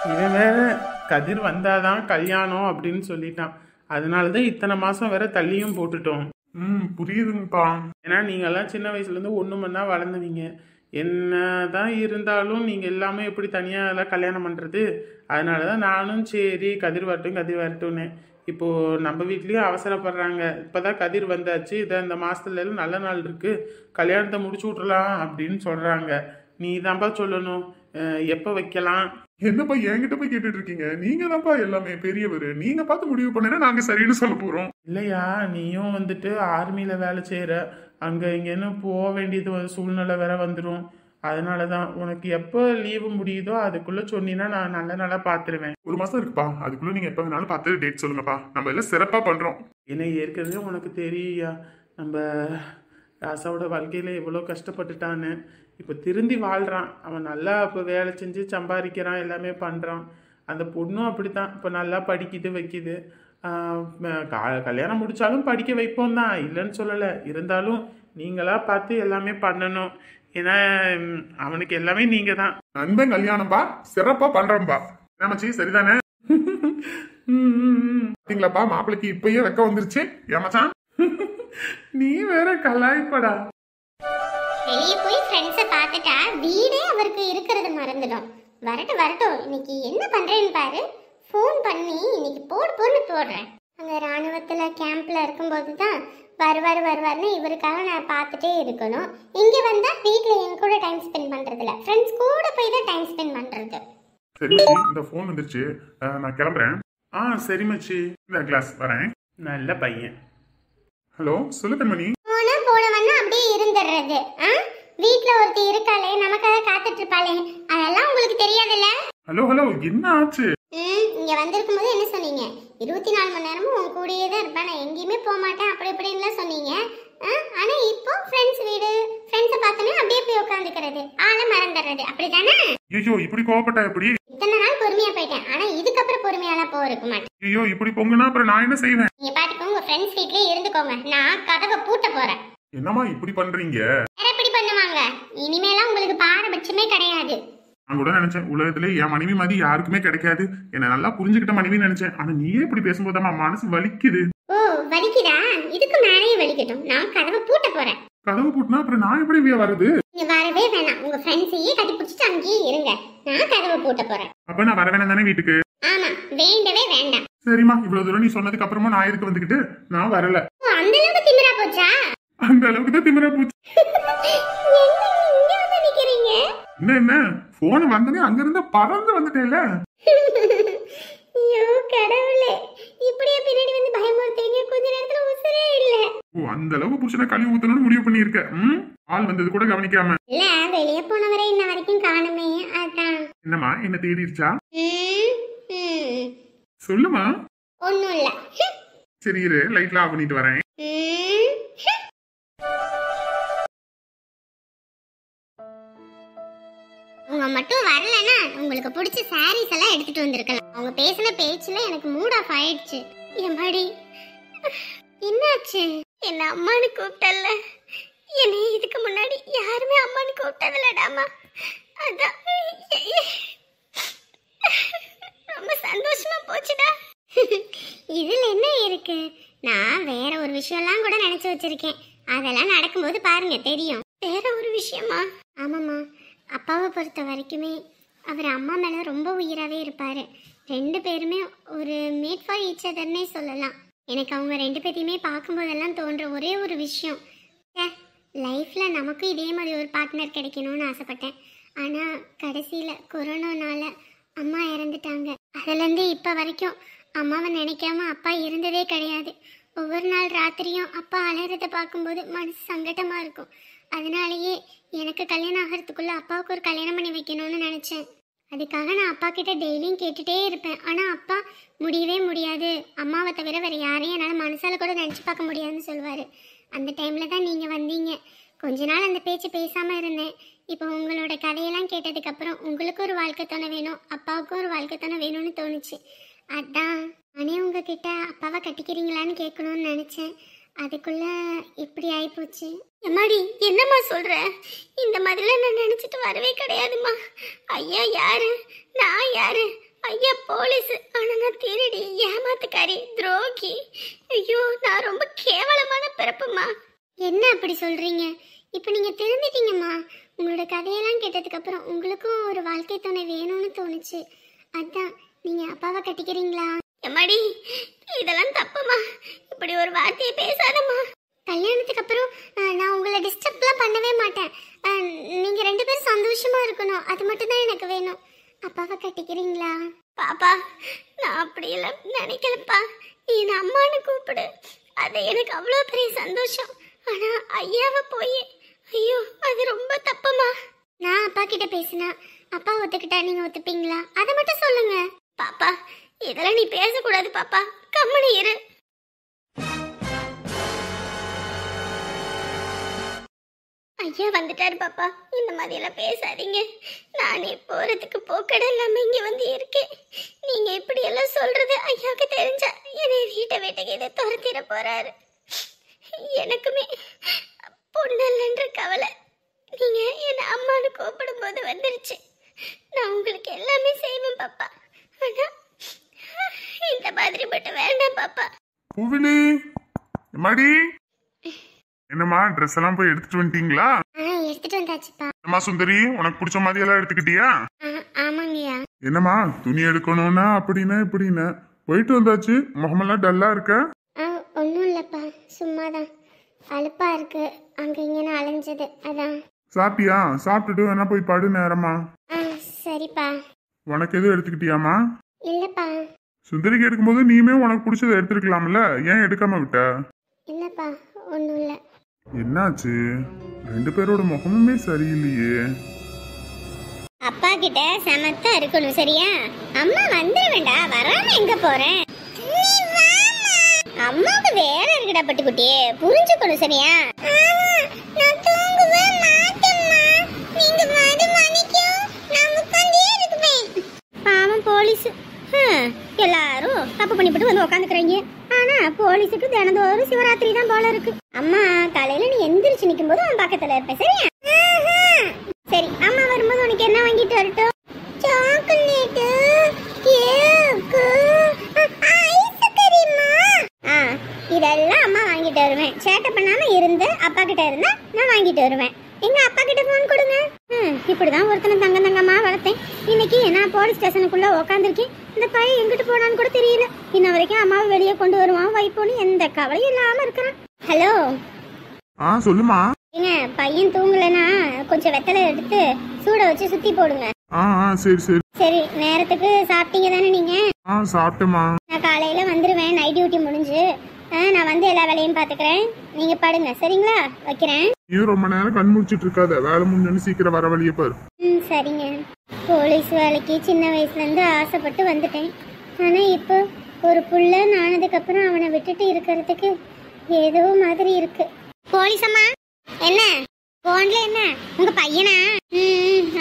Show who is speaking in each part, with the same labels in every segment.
Speaker 1: இவன் வேற கதிர் வந்தாதான் கல்யாணம் அப்படின்னு சொல்லிட்டான். அதனாலதான் இத்தனை மாசம் வேற தள்ளியும் போட்டுட்டோம்.
Speaker 2: புரியுதுங்கப்பா.
Speaker 1: ஏன்னா நீங்கெல்லாம் சின்ன வயசுல இருந்து ஒண்ணு மண்ணா வளர்ந்துவீங்க. என்னதான் இருந்தாலும் நீங்க எல்லாமே எப்படி தனியா எல்லாம் கல்யாணம் பண்றது? அதனாலதான் நானும் சரி கதிர் வரட்டும் கதிர் வரட்டும்னு. இப்போ நம்ம வீட்லயும் அவசரப்படுறாங்க. இப்பதான் கதிர் வந்தாச்சு, இதை இந்த மாசத்துல எல்லாம் நல்ல நாள் இருக்கு, கல்யாணத்தை முடிச்சு விட்டுறலாம் அப்படின்னு சொல்றாங்க. நீ தான்ப்பா சொல்லணும் எப்ப வைக்கலாம்.
Speaker 2: என்னப்பா என்கிட்ட போய் கேட்டுட்டு இருக்கீங்க? நீங்க தான்ப்பா எல்லாமே பெரியவர், நீங்க பார்த்து முடிவு பண்ணா நாங்க சரின்னு சொல்ல போறோம்.
Speaker 1: இல்லையா, நீயும் வந்துட்டு ஆர்மியில வேலை செய்யற, அங்க இங்கன்னு போக வேண்டியது ஒரு சூழ்நிலை வேற வந்துடும். அதனாலதான் உனக்கு எப்போ லீவு முடியுதோ அதுக்குள்ள சொன்னீங்கன்னா நான் நல்ல நாளா பாத்துருவேன்.
Speaker 2: ஒரு மாசம் இருக்குப்பா, அதுக்குள்ள நீங்க எப்ப வேணாலும் பார்த்து டேட் சொல்லுங்கப்பா. நம்ம எல்லாம் சிறப்பா பண்றோம்.
Speaker 1: ஏன்னா ஏற்கனவே உனக்கு தெரியா நம்ம ராசாவோட வாழ்க்கையில எவ்வளோ கஷ்டப்பட்டுட்டான்னு. இப்போ திருந்தி வாழ்றான் அவன். நல்லா இப்போ வேலை செஞ்சு சம்பாதிக்கிறான், எல்லாமே பண்ணுறான். அந்த பொண்ணும் அப்படித்தான், இப்போ நல்லா படிக்குது வைக்குது. கல்யாணம் முடிச்சாலும் படிக்க வைப்போம் தான், இல்லைன்னு சொல்லலை. இருந்தாலும் நீங்களா பார்த்து எல்லாமே பண்ணணும். ஏன்னா அவனுக்கு எல்லாமே நீங்க தான்.
Speaker 2: நண்பன் கல்யாணம்பா, சிறப்பா பண்றோம்பா. ஏமாச்சி சரிதானே? பாத்தீங்களாப்பா, மாப்பிளைக்கு இப்பயே வெக்க வந்துருச்சு. ஏமாச்சான்
Speaker 1: நீ வேற கலாய்ப்படா.
Speaker 3: வெளியே போய் ஃப்ரெண்ட்ஸை பார்த்துட்டா வீடே அவருக்கு இருக்கிறது மறந்துடும். வரட்டும் வரட்டும், இன்னைக்கு என்ன பண்றேன்னு பாரு. ஃபோன் பண்ணி இன்னைக்கு போடுன்னு போடுறேன். அங்கே ராணுவத்தில் கேம்பில் இருக்கும்போது தான் வருவார்னு இவருக்காக நான் பார்த்துட்டே இருக்கணும். இங்கே வந்தால் வீட்டில் என் கூட டைம் ஸ்பெண்ட் பண்ணுறதில்ல, ஃப்ரெண்ட்ஸ் கூட போய் தான் டைம் ஸ்பெண்ட் பண்ணுறது.
Speaker 2: சரி மச்சி, இந்த ஃபோன் வந்துருச்சு, நான் கிளம்புறேன்.
Speaker 1: சரி மச்சி,
Speaker 2: இந்த கிளாஸ் வரேன்.
Speaker 1: நல்ல பையன்.
Speaker 2: ஹலோ சொல்லு கண்மணி.
Speaker 3: போனவன்னா அப்படியே இருந்துடுறது. வீட்டில் ஒருத்தி இருக்காளே, நமக்காக காத்துட்டு இருப்பாளே, அதெல்லாம் உங்களுக்கு தெரியாதுல்ல?
Speaker 2: ஹலோ என்ன ஆச்சு?
Speaker 3: இங்க வந்திருக்கும் போது என்ன சொன்னீங்க? 24 மணி நேரமும் உன் கூடயே தான் இருப்பேன், நான் எங்கேயுமே போக மாட்டேன் அப்படி இப்படின்லாம் சொன்னீங்க. ஆனா இப்போ ஃப்ரெண்ட்ஸ் வீடு, ஃப்ரெண்ட்ஸை பார்த்தோன்னே அப்படியே போய் உட்காந்துக்கிறது, ஆளை மறந்துடுறது, அப்படிதானே?
Speaker 2: ஐயோ இப்படி கோவப்பட்டா எப்படி?
Speaker 3: இத்தனை நாள் பொறுமையா போயிட்டேன், ஆனா இதுக்கப்புறம் பொறுமையாலாம் போக இருக்க மாட்டேன்.
Speaker 2: ஐயோ இப்படி பொங்குனா அப்புறம் நான் என்ன செய்வேன்?
Speaker 3: நீங்க பாட்டுக்கு உங்க ஃப்ரெண்ட்ஸ் வீட்லயே இருந்துக்கோங்க, நான் கதவை பூட்ட போறேன்.
Speaker 2: என்னம்மா இப்படி பண்றீங்க?
Speaker 3: வேற எப்படி பண்ணுவாங்க? இனிமேலாம் உங்களுக்கு பாரபட்சமே கிடையாது.
Speaker 2: நான் கூட நினைச்சேன் உலகத்துல என் மனைவி மாதிரி யாருக்குமே கிடைக்காது, என்ன நல்லா புரிஞ்சுக்கிட்ட மனைவி நினைச்சேன். ஆனா நீயே இப்படி பேசும்போது மனசு வலிக்குது.
Speaker 3: ஓ வலிக்குதா? இதுக்கு மேலேயே வலிக்கட்டும், நான் கதவை பூட்ட போறேன்.
Speaker 2: கதவு பூட்டினா அப்புறம் நான் எப்படி வருது?
Speaker 3: நீங்க வரவே வேணாம், உங்க ஃப்ரெண்ட்ஸையே கட்டி பிடிச்சிட்டு அங்கேயே இருங்க, நான் கதவை பூட்ட போறேன்.
Speaker 2: அப்ப நான் வர வேணாம் தானே வீட்டுக்கு?
Speaker 3: ஆமா, வேண்டவே வேண்டாம்.
Speaker 2: சரிம்மா, இவ்வளவு தூரம் நீ சொன்னதுக்கு அப்புறமா நான் எதுக்கு வந்துகிட்டு? நான் வரல.
Speaker 3: அந்த அளவுக்கு திமிரா போச்சா?
Speaker 2: அந்த அளவுக்கு தான் திமிரா போச்சு.
Speaker 3: இங்க வந்து நிக்கிறீங்க?
Speaker 2: என்ன போன் வந்தனே அங்க இருந்து பறந்து வந்துட்டேல.
Speaker 3: ஐயோ கடவுளே, இப்படியே பின்னாடி வந்து பயமுறுத்தீங்க, கொஞ்ச நேரத்துல உசுரே இல்ல.
Speaker 2: ஓ அந்த அளவுக்கு புருஷனை கழுவி ஊத்தணும்னு முடிவு பண்ணிருக்க. ஆள் வந்தது கூட கவனிக்காம.
Speaker 3: இல்ல, வெளியே போனவரை இன்ன வரைக்கும் காணுமே, அதான்.
Speaker 2: என்னம்மா என்ன தேடிருச்சா? சொல்லுமா.
Speaker 3: ஒண்ணும் இல்ல.
Speaker 2: சரி இரு, லைட்லாம் ஆஃப் பண்ணிட்டு வரேன்.
Speaker 3: அவங்க மட்டும் வரலன்னா உங்களுக்கு பிடிச்ச சாரீஸ் எல்லாம் எடுத்துட்டு வந்திருக்கலாம். அவங்க பேசின பேச்சுல எனக்கு மூட் ஆஃப் ஆயிடுச்சு. எம்மாடி என்னாச்சு? என்ன அம்மானு கூப்பிட்டல்ல, என்னை இதுக்கு முன்னாடி யாருமே அம்மானு கூப்பிட்டதில்லடாமா. அதான் ரொம்ப சந்தோஷமா போச்சுடா. இதுல என்ன இருக்கு? நான் வேற ஒரு விஷயம்லாம் கூட நினைச்சு வச்சிருக்கேன், அதெல்லாம் நடக்கும்போது பாருங்க தெரியும். வேற ஒரு விஷயமா? ஆமாம்மா, அப்பாவை பொறுத்த வரைக்குமே அவர் அம்மா மேலே ரொம்ப உயிராகவே இருப்பார். 2 பேருமே ஒரு மேட் ஃபார் ஈச் அதர்னே சொல்லலாம். எனக்கு அவங்க 2 பேரையுமே பார்க்கும்போதெல்லாம் தோன்ற ஒரே ஒரு விஷயம், லைஃப்பில் நமக்கும் இதே மாதிரி ஒரு பார்ட்னர் கிடைக்கணும்னு ஆசைப்பட்டேன். ஆனால் கடைசியில் கொரோனானால அம்மா இறந்துட்டாங்க. அதுலேருந்து இப்போ வரைக்கும் அம்மாவை நினைக்காம அப்பா இருந்ததே கிடையாது. ஒவ்வொரு நாள் ராத்திரியும் அப்பா அலறதை பார்க்கும்போது மனசு சங்கடமாக இருக்கும். அதனாலேயே எனக்கு கல்யாணம் ஆகிறதுக்குள்ள அப்பாவுக்கு ஒரு கல்யாணம் பண்ணி வைக்கணும்னு நினச்சேன். அதுக்காக நான் அப்பா கிட்ட டெய்லியும் கேட்டுகிட்டே இருப்பேன். ஆனால் அப்பா முடியவே முடியாது, அம்மாவை தவிர வேறு யாரையும் என்னால் மனசால கூட நினச்சி பார்க்க முடியாதுன்னு சொல்லுவார். அந்த டைமில் தான் நீங்கள் வந்தீங்க. கொஞ்ச நாள் அந்த பேச்சு பேசாமல் இருந்தேன். இப்போ உங்களோட கதையெல்லாம் கேட்டதுக்கப்புறம் உங்களுக்கு ஒரு வாழ்க்கை துணை வேணும், அப்பாவுக்கும் ஒரு வாழ்க்கை துணை வேணும்னு தோணுச்சு. அதான் நானே உங்ககிட்ட அப்பாவை கட்டிக்கிறீங்களான்னு கேட்கணும்னு நினச்சேன். அதுக்குள்ள இப்படி ஆயிப்போச்சு. எம்மாடி என்னம்மா சொல்ற? இந்த மாதிரிலாம் நான் நினைச்சிட்டு வரவே கிடையாதுமா. ஐயா யாரு, நான் யாரு? ஐயா போலீஸ், ஆனா நான் திருடி, ஏமாத்துக்காரி, துரோகி. ஐயோ, நான் ரொம்ப கேவலமான பிறப்புமா. என்ன அப்படி சொல்றீங்க? இப்போ நீங்க திருந்திட்டீங்கம்மா. உங்களோட கதையெல்லாம் கேட்டதுக்கு அப்புறம் உங்களுக்கும் ஒரு வாழ்க்கை துணை வேணும்னு தோணுச்சு. அதான் நீங்க அப்பாவை கட்டிக்கிறீங்களா? எம்மாடி, இதெல்லாம் தப்புமா. இப்படி ஒரு வார்த்தையை பேசாதம்மா. கல்யாணத்துக்கு அப்புறம் நான் உங்களை டிஸ்டர்ப்லாம் பண்ணவே மாட்டேன். நீங்க 2 பேரும் சந்தோஷமா இருக்கணும், அது மட்டும் தான் எனக்கு வேணும். அப்பாவை கட்டிக்கிறீங்களா? பாப்பா, நான் அப்படியெல்லாம் நினைக்கலப்பா. நீ என் அம்மானு கூப்பிடு, அது எனக்கு அவ்வளோ பெரிய சந்தோஷம். ஆனா ஐயாவை போய், ஐயோ அது ரொம்ப தப்புமா. நான் அப்பா கிட்ட பேசினா அப்பா ஒத்துக்கிட்டா நீங்க ஒத்துப்பீங்களா? அதை மட்டும் சொல்லுங்க. பாப்பா, இதெல்லாம் நீ பேசக்கூடாது பாப்பா, கம்முனு இரு. ஐயா வந்துட்டாரு பாப்பா, இந்த மாதிரி எல்லாம் பேசாதீங்க. நானே போறதுக்கு போக்கட இல்லாம இங்க வந்து இருக்கேன். நீங்க இப்படி எல்லாம் சொல்றது ஐயாவுக்கு தெரிஞ்சா என்னை வீட்டுக்கு இதை துரத்திட போறாரு. எனக்குமே பொண்ணல்ன்ற கவலை நீங்க என்ன அம்மானு கூப்பிடும் போது வந்துருச்சு. நான் உங்களுக்கு எல்லாமே செய்வேன் பாப்பா, ஆனா இந்த மாதிரி மட்டும் வேண்டாம் பாப்பா.
Speaker 2: பூவிலி, எம்மாடி, என்னம்மா ட்ரெஸ் எல்லாம் போய் எடுத்துட்டு வந்துட்டீங்களா?
Speaker 3: எடுத்துட்டு வந்தாச்சுப்பா.
Speaker 2: என்னம்மா சுந்தரி, உனக்கு பிடிச்ச மாதிரி எல்லாம் எடுத்துக்கிட்டியா?
Speaker 3: ஆமாங்கய்யா.
Speaker 2: என்னம்மா துணி எடுக்கணும்னா அப்படின்னா இப்படின்னு போயிட்டு வந்தாச்சு, முகமெல்லாம் டல்லா இருக்க?
Speaker 3: ஒன்றும் இல்லைப்பா, சும்மாதான் அலுப்பா இருக்கு, அங்க இங்கன்னு அலைஞ்சது, அதான்.
Speaker 2: சாப்பிட்டியா? சாப்பிட்டுட்டு வேணா போய் படு நேரமா.
Speaker 3: சரிப்பா.
Speaker 2: உனக்கு எதுவும் எடுத்துக்கிட்டியாமா?
Speaker 3: இல்லப்பா.
Speaker 2: சுந்தரிக்கு எடுக்கும்போது நீமே உனக்கு பிடிச்சதை எடுத்துருக்கலாம்ல, ஏன் எடுக்காம விட்ட?
Speaker 3: இல்லப்பா, ஒன்றும் இல்லை.
Speaker 2: என்னாச்சு? 2 பேரோட முகமுமே சரியில்லையே.
Speaker 3: அப்பா கிட்ட சமத்தா இருக்கணும், சரியா? அம்மா வந்துருவேண்டா, வராம எங்க போறேன்? அம்மாவுக்கு வேற இருக்குடா பட்டுக்குட்டியே, புரிஞ்சுக்கணும், சரியா? நான் தூங்கவே மாட்டேம்மா. நீங்க வர மணிக்கும் நான் உட்கார்ந்தே இருப்பேன். பாவம் போலீஸ், எல்லாரும் தப்பு பண்ணிவிட்டு வந்து உட்காந்துக்கிறீங்க. ஆனா போலீஸுக்கு தினந்தோறும் சிவராத்திரி தான் போல இருக்கு. அம்மா காலையில நீ எந்திரிச்சு நிக்கும் போது அவன் பக்கத்துல இருப்பேன், சரியா? சரி, அம்மா வரும்போது உனக்கு என்ன வாங்கிட்டு வரட்டும்? சாக்லேட், கேக்கு, ஐஸ்கிரீமா? இதெல்லாம் அம்மா வாங்கிட்டு வருவேன். சேட்டை பண்ணாம இருந்து அப்பா கிட்ட இருந்தா நான் வாங்கிட்டு வருவேன். எங்க அப்பா கிட்ட போன் கொடுங்க. இப்படிதான் ஒருத்தனை தங்கமா வளர்த்தேன். இன்னைக்கு நான் போலீஸ் ஸ்டேஷனுக்குள்ள உட்காந்துருக்கேன். இந்த பையன் எங்கிட்டு போனான்னு கூட தெரியல. இன்ன வரைக்கும் அம்மாவை வெளியே கொண்டு வருவான் வைப்போன்னு எந்த கவலையும் இல்லாம இருக்கிறான். ஹலோ,
Speaker 2: சொல்லுமா.
Speaker 3: ஏங்க, பையன் தூங்கலன்னா கொஞ்சம் வெத்தலை எடுத்து சூட வச்சு சுத்தி போடுங்க.
Speaker 2: சரி சரி
Speaker 3: சரி. நேரத்துக்கு சாப்பிட்டீங்க தானே நீங்க?
Speaker 2: சாப்பிட்டேமா.
Speaker 3: நான் காலையில வந்துருவேன், நைட் டியூட்டி முடிஞ்சு. நான் வந்து எல்லா வேலையும் பாத்துக்கிறேன், நீங்க படுங்க, சரிங்களா? வைக்கிறேன்.
Speaker 2: நீ ரொம்ப நேரம் கண் முடிச்சிட்டு இருக்காத, வேலை முடிஞ்சோன்னு சீக்கிரம் வர வழியே பாரு.
Speaker 3: சரிங்க. போலீஸ் வேலைக்கு சின்ன வயசுல இருந்து ஆசைப்பட்டு வந்துட்டேன். ஆனா இப்போ ஒரு புள்ள நானதுக்கு அப்புறம் அவனை விட்டுட்டு இருக்கிறதுக்கு ஏதோ மாதிரி இருக்கு. போலீஸ் அம்மா, என்ன போன்ல என்ன உங்க பையனா?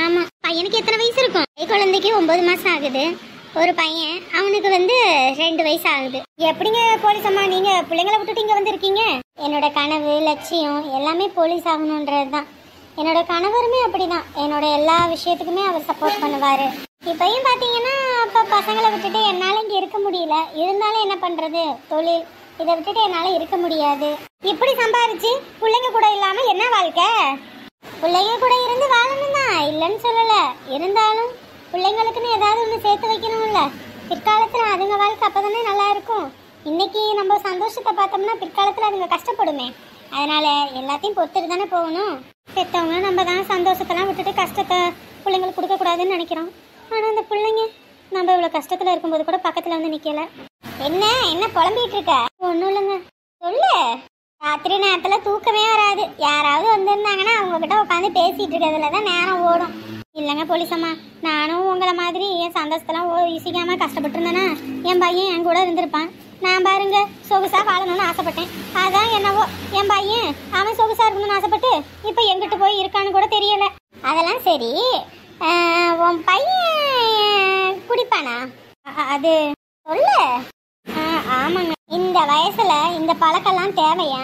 Speaker 3: ஆமா. பையனுக்கு எத்தனை வயசு இருக்கும்? குழந்தைக்கு 9 மாசம் ஆகுது. ஒரு பையன், அவனுக்கு வந்து 2 வயசு ஆகுது. எப்படிங்க போலீஸ் அம்மா நீங்க பிள்ளைங்களை விட்டுட்டு இங்க வந்து இருக்கீங்க? என்னோட கனவு லட்சியம் எல்லாமே போலீஸ் ஆகணும்ன்றதுதான். என்னோட கணவருமே அப்படிதான், என்னோட எல்லா விஷயத்துக்குமே அவர் சப்போர்ட் பண்ணுவாரு. இப்பயும் பாத்தீங்கன்னா அப்ப பசங்களை விட்டுட்டு என்னால இங்க இருக்க முடியல. இருந்தாலும் என்ன பண்றது, தொழில், இதை விட்டுட்டு என்னால இருக்க முடியாது. இப்படி சம்பாரிச்சு பிள்ளைங்க கூட இல்லாம என்ன வாழ்க்கை? பிள்ளைங்க கூட இருந்து வாழணும் தான், இல்லைன்னு சொல்லல. இருந்தாலும் பிள்ளைங்களுக்குன்னு ஏதாவது ஒன்று சேர்த்து வைக்கணும்ல. பிற்காலத்துல அதுங்க வாழ்க்கை அப்பதானே நல்லா இருக்கும். இன்னைக்கு நம்ம சந்தோஷத்தை பார்த்தோம்னா பிற்காலத்துல அதுங்க கஷ்டப்படுமே. அதனால எல்லாத்தையும் பொறுத்துட்டு தானே போகணும். பெற்றவங்க நம்ம தான் சந்தோஷத்தெல்லாம் விட்டுட்டு கஷ்டத்தை பிள்ளைங்களுக்கு கொடுக்க கூடாதுன்னு நினைக்கிறோம். ஆனா அந்த பிள்ளைங்க நம்ம இவ்வளவு கஷ்டத்துல இருக்கும்போது கூட பக்கத்துல வந்து நிக்கல. என்ன புலம்பிட்டு இருக்க? ஒன்றும் இல்லைங்க. சொல்லு. ராத்திரி நேரத்துல தூக்கமே வராது. யாராவது வந்திருந்தாங்கன்னா அவங்க கிட்ட உட்காந்து பேசிட்டு இருக்கிறதுல தான் நேரம் ஓடும். இல்லைங்க போலீஸ் அம்மா, நானும் உங்களை மாதிரி என் சந்தோஷத்தெல்லாம் யோசிக்காம கஷ்டப்பட்டு இருந்தேன்னா என் பையன் என் கூட இருந்திருப்பான். நான் பாருங்க சொகுசா வாழணும்னு ஆசைப்பட்டேன். அதான் என்னவோ என் பையன் அவன் சொகுசா இருக்கணும்னு ஆசைப்பட்டு இப்போ எங்கிட்ட போய் இருக்கான்னு கூட தெரியல. அதெல்லாம் சரி, உன் பையன் குடிப்பானா? அது சொல்லு. ஆமாங்க. இந்த வயசுல இந்த பழக்கெல்லாம் தேவையா?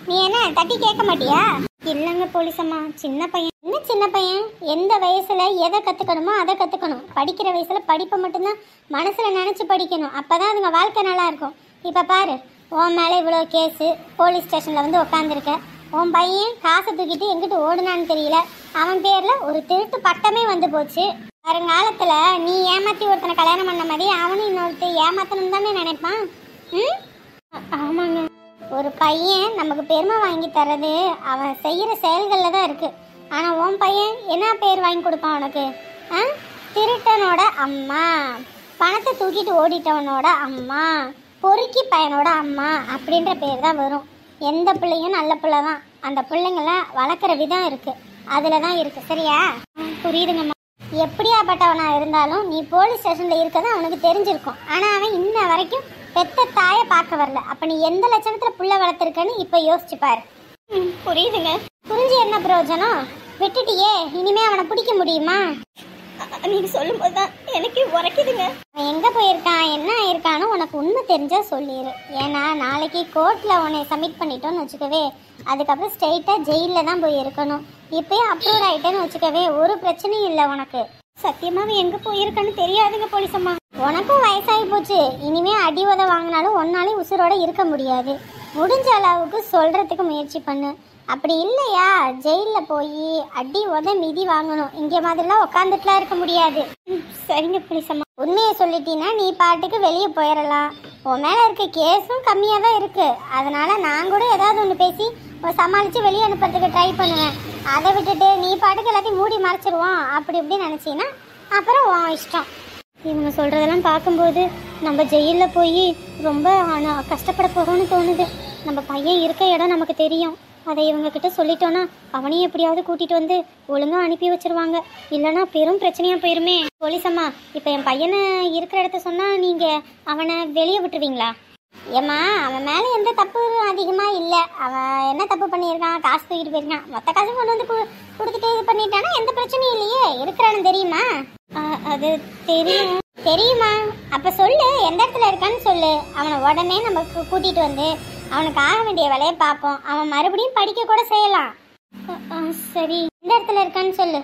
Speaker 3: நீ என்ன தட்டி கேட்க மாட்டியா? இல்லைங்க போலீஸ் அம்மா, சின்ன பையன். என்ன சின்ன பையன், எந்த வயசுல எதை கத்துக்கணுமோ அதை கத்துக்கணும். படிக்கிற வயசுல படிப்பை மட்டும்தான் மனசுல நினைச்சு படிக்கணும். அப்பதான் அதுங்க வாழ்க்கை நல்லா இருக்கும். இப்ப பாரு, உன் மேல இவ்வளோ கேஸு, போலீஸ் ஸ்டேஷன்ல வந்து உட்காந்துருக்க. உன் பையன் காசை தூக்கிட்டு எங்கிட்டு ஓடுனான்னு தெரியல, அவன் பேர்ல ஒரு திருட்டு பட்டமே வந்து போச்சு. வருங்காலத்துல நீ ஏமாத்தி ஒருத்தனை கல்யாணம் பண்ண மாதிரி அவனும் இன்னொருத்தர் ஏமாத்தணும் தானே நினைப்பான். ஆமாங்க, ஒரு பையன் நமக்கு பெருமை வாங்கி தர்றது அவன் செய்யற செயல்கள்ல தான் இருக்கு. ஆனா உன் பையன் என்ன பேர் வாங்கி கொடுப்பான் உனக்கு? திருட்டனோட அம்மா, பணத்தை தூக்கிட்டு ஓடிட்டவனோட அம்மா, பொறுக்கி பையனோட அம்மா அப்படின்ற பேர் தான் வரும். எந்த பிள்ளையும் நல்ல பிள்ளை தான். அந்த பிள்ளைங்கள வளர்க்குற விதம் இருக்கு, அதுல தான் இருக்கு. சரியா? புரியுதுங்கம்மா. எப்படியாப்பட்டவனா இருந்தாலும் நீ போலீஸ் ஸ்டேஷன்ல இருக்கதான் அவனுக்கு தெரிஞ்சிருக்கும். ஆனா அவன் இன்ன வரைக்கும் பெத்த தாயை பார்க்க வரல. அப்ப நீ எந்த லட்சணத்துல புள்ள வளர்த்துருக்கன்னு இப்ப யோசிச்சு பாரு. புரியுதுங்க. புரிஞ்சு என்ன பிரயோஜனம்? விட்டுட்டியே, இனிமே அவனை பிடிக்க முடியுமா? நீங்க சொல்லும் போதுதான் எனக்கு உரைக்குதுங்க. அவன் எங்க போயிருக்கான், என்ன ஆயிருக்கான்னு உனக்கு உண்மை தெரிஞ்சா சொல்லிடு. ஏன்னா நாளைக்கு கோர்ட்ல உன்னை சப்மிட் பண்ணிட்டோன்னு வச்சுக்கவே, அதுக்கப்புறம் ஸ்ட்ரெயிட்டா ஜெயில தான் போய் இருக்கணும். இப்பயே அப்ரூவ் ஆயிட்டேன்னு வச்சுக்கவே ஒரு பிரச்சனையும் இல்லை உனக்கு. சத்தியமாவே எங்க போயிருக்கான்னு தெரியாதுங்க போலீஸ் அம்மா. உனக்கும் வயசாகி போச்சு. இனிமே அடி உத வாங்கினாலும் ஒன்னாலே உசுரோட இருக்க முடியாது. முடிஞ்ச அளவுக்கு சொல்றதுக்கு முயற்சி பண்ணு. அப்படி இல்லையா ஜெயிலில் போய் அடி உத மிதி வாங்கணும். இங்கே மாதிரிலாம் உட்காந்துட்டுலாம் இருக்க முடியாது. சரிங்க போலீஸ் அம்மா. உண்மையை சொல்லிட்டீங்கன்னா நீ பாட்டுக்கு வெளியே போயிடலாம். உன் மேலே இருக்க கேஸும் கம்மியாக தான் இருக்கு. அதனால நான் கூட ஏதாவது ஒன்று பேசி சமாளித்து வெளியே அனுப்புறதுக்கு ட்ரை பண்ணுவேன். அதை விட்டுட்டு நீ பாட்டுக்கு எல்லாத்தையும் மூடி மறைச்சிருவோம் அப்படி இப்படி நினச்சின்னா அப்புறம் உன் இஷ்டம். இவங்க சொல்கிறதெல்லாம் பார்க்கும்போது நம்ம ஜெயிலில் போய் ரொம்ப கஷ்டப்பட போகிறோன்னு தோணுது. நம்ம பையன் இருக்க இடம் நமக்கு தெரியும். அதை இவங்கக்கிட்ட சொல்லிட்டோன்னா அவனையும் எப்படியாவது கூட்டிகிட்டு வந்து ஒழுங்காக அனுப்பி வச்சிருவாங்க. இல்லைன்னா பெரும் பிரச்சனையாக போயிருமே. போலீஸ் அம்மா, இப்போ என் பையனை இருக்கிற இடத்த சொன்னால் நீங்கள் அவனை வெளியே விட்டுருவீங்களா? ஏம்மா, அவன் மேலே எந்த தப்பு அதிகமாக இல்லை. அவன் என்ன தப்பு பண்ணியிருக்கான்? காசு தூக்கிட்டு போயிருக்கான். மொத்த காசு கொண்டு வந்து கொடுத்துட்டு இது பண்ணிட்டானா எந்த பிரச்சனையும் இல்லையே. இருக்கிறான்னு தெரியுமா? அது தெரியுமா? அப்போ சொல்லு, எந்த இடத்துல இருக்கான்னு சொல்லு. அவனை உடனே நம்ம கூட்டிகிட்டு வந்து அவனுக்கு ஆக வேண்டிய வேலையை பார்ப்போம். அவன் மறுபடியும் படிக்க கூட செய்யலாம். சரி, எந்த இடத்துல இருக்கான்னு சொல்லு.